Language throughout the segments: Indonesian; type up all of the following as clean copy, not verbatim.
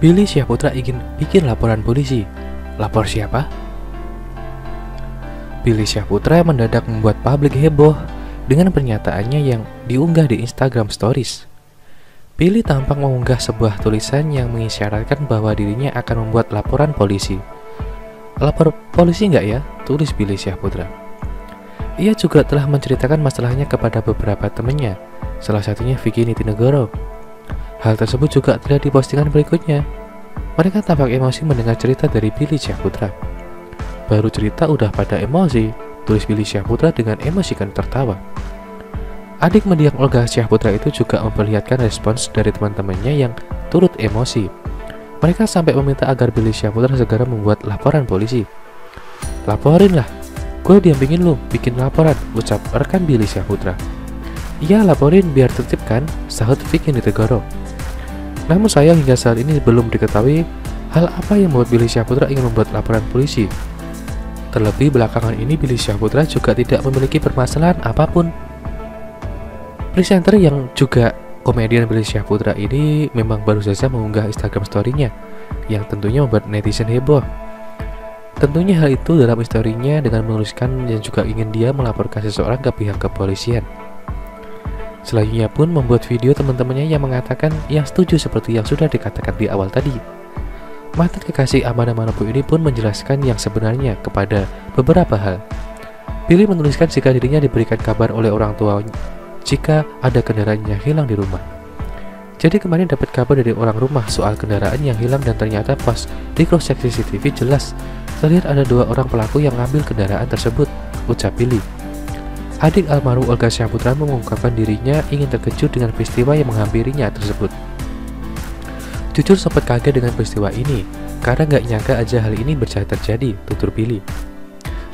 Billy Syahputra ingin bikin laporan polisi. Lapor siapa? Billy Syahputra mendadak membuat publik heboh dengan pernyataannya yang diunggah di Instagram Stories. Billy tampak mengunggah sebuah tulisan yang mengisyaratkan bahwa dirinya akan membuat laporan polisi. Lapor polisi nggak ya? Tulis Billy Syahputra. Ia juga telah menceritakan masalahnya kepada beberapa temannya, salah satunya Vicky Nitinegoro. Hal tersebut juga terlihat di postingan berikutnya. Mereka tampak emosi mendengar cerita dari Billy Syahputra. Baru cerita udah pada emosi, tulis Billy Syahputra dengan emosikan tertawa. Adik mendiang Olga Syahputra itu juga memperlihatkan respons dari teman-temannya yang turut emosi. Mereka sampai meminta agar Billy Syahputra segera membuat laporan polisi. Laporin lah, gue diampingin lu bikin laporan, ucap rekan Billy Syahputra. Iya laporin biar tertib kan, sahut Vicky Nitinegoro. Namun sayang hingga saat ini belum diketahui hal apa yang membuat Billy Syahputra ingin membuat laporan polisi. Terlebih belakangan ini Billy Syahputra juga tidak memiliki permasalahan apapun. Presenter yang juga komedian Billy Syahputra ini memang baru saja mengunggah Instagram story-nya yang tentunya membuat netizen heboh. Tentunya hal itu dalam story-nya dengan menuliskan yang juga ingin dia melaporkan seseorang ke pihak kepolisian. Selanjutnya pun membuat video teman-temannya yang mengatakan yang setuju seperti yang sudah dikatakan di awal tadi. Mantan kekasih Amanda Manopo ini pun menjelaskan yang sebenarnya kepada beberapa hal. Billy menuliskan jika dirinya diberikan kabar oleh orang tua jika ada kendaraan yang hilang di rumah. Jadi kemarin dapat kabar dari orang rumah soal kendaraan yang hilang dan ternyata pas di cross check CCTV jelas terlihat ada 2 orang pelaku yang ngambil kendaraan tersebut, ucap Billy. Adik almarhum Olga Syahputra mengungkapkan dirinya ingin terkejut dengan peristiwa yang menghampirinya tersebut. Jujur sempat kaget dengan peristiwa ini, karena nggak nyangka aja hal ini bisa terjadi, tutur Billy.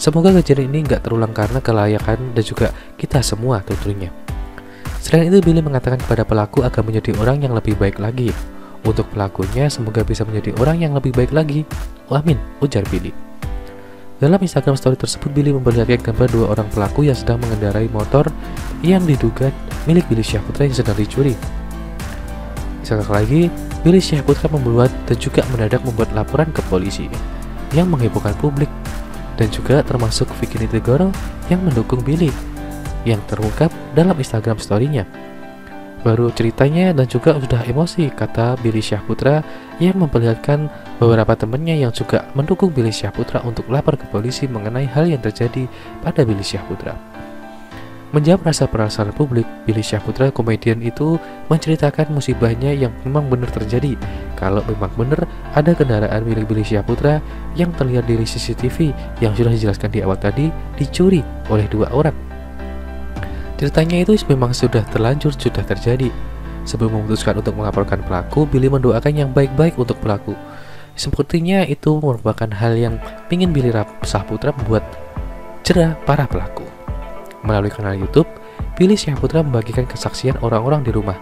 Semoga kejadian ini nggak terulang karena kelayakan dan juga kita semua, tuturnya. Selain itu, Billy mengatakan kepada pelaku agar menjadi orang yang lebih baik lagi. Untuk pelakunya, semoga bisa menjadi orang yang lebih baik lagi. Amin, ujar Billy. Dalam Instagram story tersebut, Billy memperlihatkan gambar 2 orang pelaku yang sedang mengendarai motor yang diduga milik Billy Syahputra yang sedang dicuri. Sekali lagi, Billy Syahputra membuat dan juga mendadak membuat laporan ke polisi yang menghebohkan publik dan juga termasuk Vicky Nitinegoro yang mendukung Billy yang terungkap dalam Instagram story-nya. Baru ceritanya dan juga sudah emosi, kata Billy Syahputra yang memperlihatkan beberapa temannya yang juga mendukung Billy Syahputra untuk lapor ke polisi mengenai hal yang terjadi pada Billy Syahputra. Menjawab rasa penasaran publik, Billy Syahputra komedian itu menceritakan musibahnya yang memang benar terjadi. Kalau memang benar ada kendaraan milik Billy Syahputra yang terlihat dari CCTV yang sudah dijelaskan di awal tadi dicuri oleh 2 orang. Ceritanya itu memang sudah terlanjur sudah terjadi. Sebelum memutuskan untuk melaporkan pelaku, Billy mendoakan yang baik-baik untuk pelaku. Sepertinya itu merupakan hal yang ingin Billy Syahputra membuat cerah para pelaku. Melalui kanal YouTube, Billy Syahputra membagikan kesaksian orang-orang di rumah.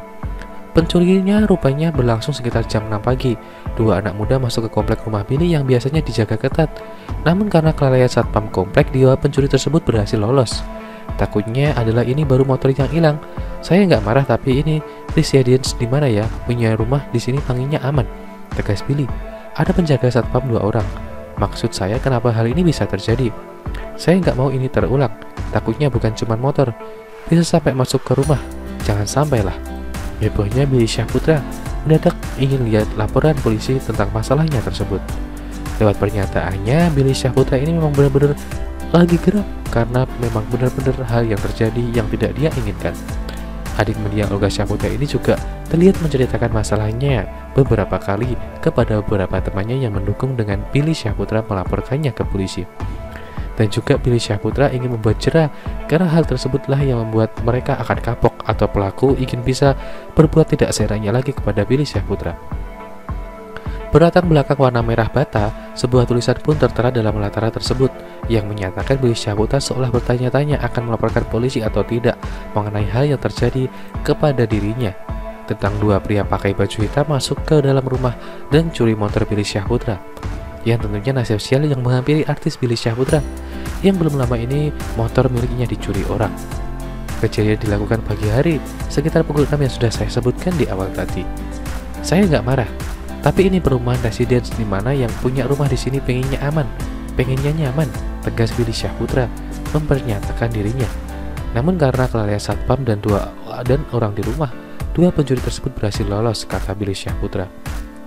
Pencuriannya rupanya berlangsung sekitar jam 6 pagi. 2 anak muda masuk ke komplek rumah Billy yang biasanya dijaga ketat. Namun karena kelalaian satpam komplek, 2 pencuri tersebut berhasil lolos. Takutnya adalah ini baru motor yang hilang. Saya nggak marah tapi ini Residency di mana ya? Punya rumah di sini panggilnya aman, tegas Billy. Ada penjaga satpam 2 orang. Maksud saya kenapa hal ini bisa terjadi? Saya nggak mau ini terulang. Takutnya bukan cuma motor, bisa sampai masuk ke rumah. Jangan sampailah. Hebohnya Billy Syahputra mendadak ingin lihat laporan polisi tentang masalahnya tersebut. Lewat pernyataannya, Billy Syahputra ini memang benar-benar lagi gerak karena memang benar-benar hal yang terjadi yang tidak dia inginkan. Adik mendiang Olga Syahputra ini juga terlihat menceritakan masalahnya beberapa kali kepada beberapa temannya yang mendukung dengan Billy Syahputra melaporkannya ke polisi. Dan juga Billy Syahputra ingin membuat cerah karena hal tersebutlah yang membuat mereka akan kapok atau pelaku ingin bisa berbuat tidak seenaknya lagi kepada Billy Syahputra. Berlatar belakang warna merah bata, sebuah tulisan pun tertera dalam latar tersebut yang menyatakan Billy Syahputra seolah bertanya-tanya akan melaporkan polisi atau tidak mengenai hal yang terjadi kepada dirinya tentang 2 pria pakai baju hitam masuk ke dalam rumah dan curi motor Billy Syahputra. Yang tentunya nasib sial yang menghampiri artis Billy Syahputra yang belum lama ini motor miliknya dicuri orang. Kejadian dilakukan pagi hari sekitar pukul 6 yang sudah saya sebutkan di awal tadi. Saya nggak marah, Tapi ini perumahan residence di mana yang punya rumah di sini pengennya aman, pengennya nyaman, tegas Billy Syahputra mempernyatakan dirinya. Namun karena kelalaian satpam dan orang di rumah, dua pencuri tersebut berhasil lolos, kata Billy Syahputra.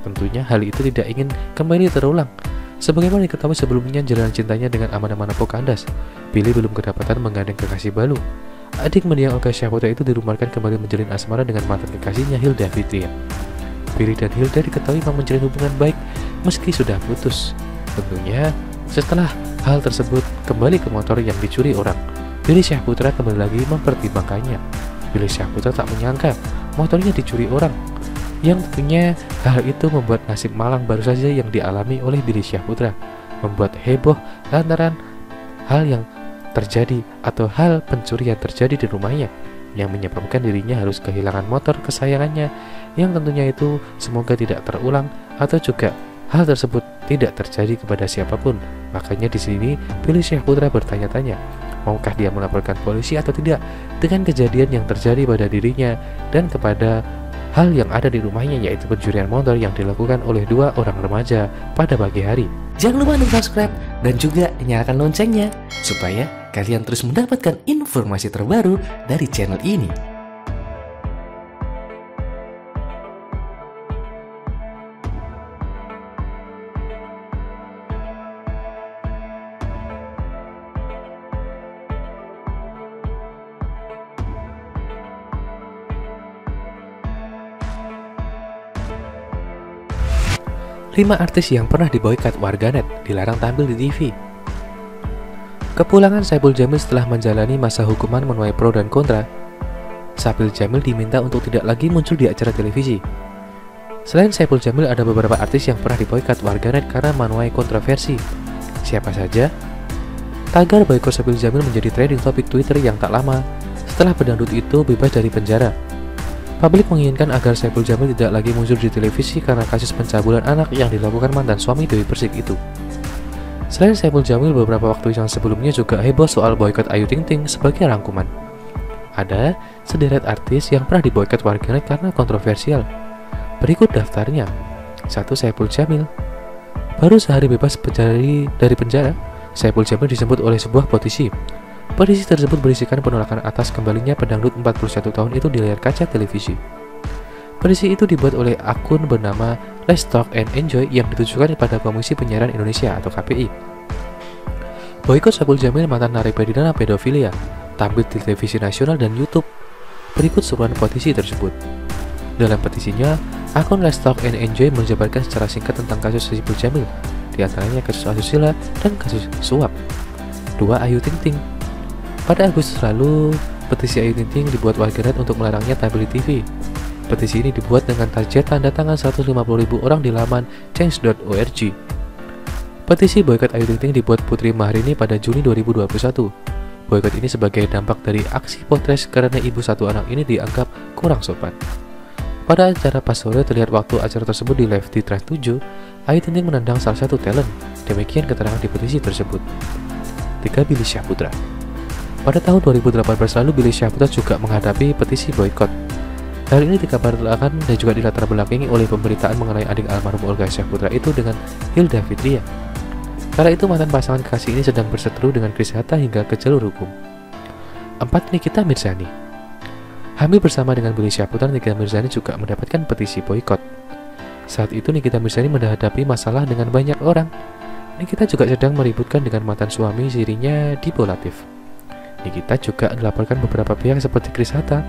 Tentunya hal itu tidak ingin kembali terulang. Sebagaimana diketahui sebelumnya, jalan cintanya dengan Amanda Pokandas, Billy belum kedapatan menggandeng kekasih baru. Adik mendiang Olga Syahputra itu dirumorkan kembali menjalin asmara dengan mantan kekasihnya Hilda Fitria. Billy dan Hilda diketahui memang menjalin hubungan baik meski sudah putus. Tentunya setelah hal tersebut kembali ke motor yang dicuri orang, Billy Syahputra kembali lagi mempertimbangkannya. Billy Syahputra tak menyangka motornya dicuri orang, yang tentunya hal itu membuat nasib malang baru saja yang dialami oleh Billy Syahputra, membuat heboh lantaran hal yang terjadi atau hal pencurian terjadi di rumahnya yang menyebabkan dirinya harus kehilangan motor kesayangannya, yang tentunya itu semoga tidak terulang atau juga hal tersebut tidak terjadi kepada siapapun. Makanya di sini Billy Syahputra bertanya-tanya, maukah dia melaporkan polisi atau tidak dengan kejadian yang terjadi pada dirinya dan kepada hal yang ada di rumahnya, yaitu pencurian motor yang dilakukan oleh dua orang remaja pada pagi hari. Jangan lupa untuk subscribe dan juga nyalakan loncengnya supaya kalian terus mendapatkan informasi terbaru dari channel ini. Lima artis yang pernah diboikot warganet dilarang tampil di TV. Kepulangan Saipul Jamil setelah menjalani masa hukuman menuai pro dan kontra, Saipul Jamil diminta untuk tidak lagi muncul di acara televisi. Selain Saipul Jamil, ada beberapa artis yang pernah diboikot warganet karena menuai kontroversi. Siapa saja? Tagar boikot Saipul Jamil menjadi trending topik Twitter yang tak lama setelah pedangdut itu bebas dari penjara. Publik menginginkan agar Saipul Jamil tidak lagi muncul di televisi karena kasus pencabulan anak yang dilakukan mantan suami Dewi Persik itu. Selain Saipul Jamil, beberapa waktu yang sebelumnya juga heboh soal boikot Ayu Ting Ting sebagai rangkuman. Ada sederet artis yang pernah diboikot warganet karena kontroversial. Berikut daftarnya. 1. Saipul Jamil. Baru sehari bebas dari penjara, Saipul Jamil disebut oleh sebuah petisi. Petisi tersebut berisikan penolakan atas kembalinya pedangdut 41 tahun itu di layar kaca televisi. Petisi itu dibuat oleh akun bernama Let's Talk and Enjoy yang ditujukan kepada Komisi Penyiaran Indonesia atau KPI. Boikot Saipul Jamil, mantan narapidana pedofilia, tampil di televisi nasional dan YouTube. Berikut suruhan petisi tersebut. Dalam petisinya, akun Let's Talk and Enjoy menjabarkan secara singkat tentang kasus Saipul Jamil, diantaranya kasus asusila dan kasus suap. 2. Ayu Ting Ting. Pada Agustus lalu, petisi Ayu Ting Ting dibuat warganet untuk melarangnya tampil di TV. Petisi ini dibuat dengan target tanda tangan 150.000 orang di laman change.org. Petisi boikot Ayu Ting Ting dibuat Putri Maharani pada Juni 2021. Boikot ini sebagai dampak dari aksi potres karena ibu satu anak ini dianggap kurang sopan. Pada acara pas sore terlihat waktu acara tersebut di live di Trans 7, Ayu Ting Ting menendang salah satu talent. Demikian keterangan di petisi tersebut. 3. Billy Syahputra. Pada tahun 2018 lalu, Billy Syahputra juga menghadapi petisi boikot. Hal ini dikabarkan dan juga dilatar belakangi oleh pemberitaan mengenai adik almarhum Olga Syahputra itu dengan Hilda Fitria. Kala itu mantan pasangan kekasih ini sedang berseteru dengan Chris Hatta hingga ke jalur hukum. 4. Nikita Mirzani. Hamil bersama dengan Billy Syahputra, Nikita Mirzani juga mendapatkan petisi boikot. Saat itu Nikita Mirzani menghadapi masalah dengan banyak orang. Nikita juga sedang meributkan dengan mantan suami sirinya Dipo Latif. Nikita juga dilaporkan beberapa pihak seperti Chris Hatta,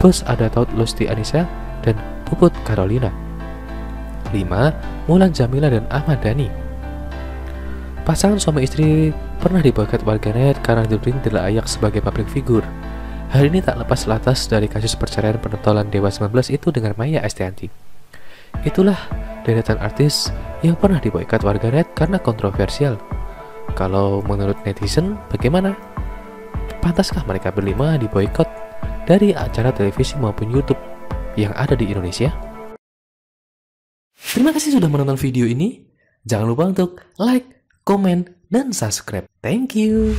Bos Ada Taut Lusti Anissa, dan Puput Carolina. 5. Mulan Jamila dan Ahmad Dhani. Pasangan suami istri pernah diboikot warganet karena dituding tidak layak sebagai public figure. Hal ini tak lepas lantas dari kasus perceraian penontolan Dewa 19 itu dengan Maya Estianty. Itulah deretan artis yang pernah diboikot warganet karena kontroversial. Kalau menurut netizen, bagaimana? Pantaskah mereka berlima diboikot dari acara televisi maupun YouTube yang ada di Indonesia? Terima kasih sudah menonton video ini. Jangan lupa untuk like, komen, dan subscribe. Thank you.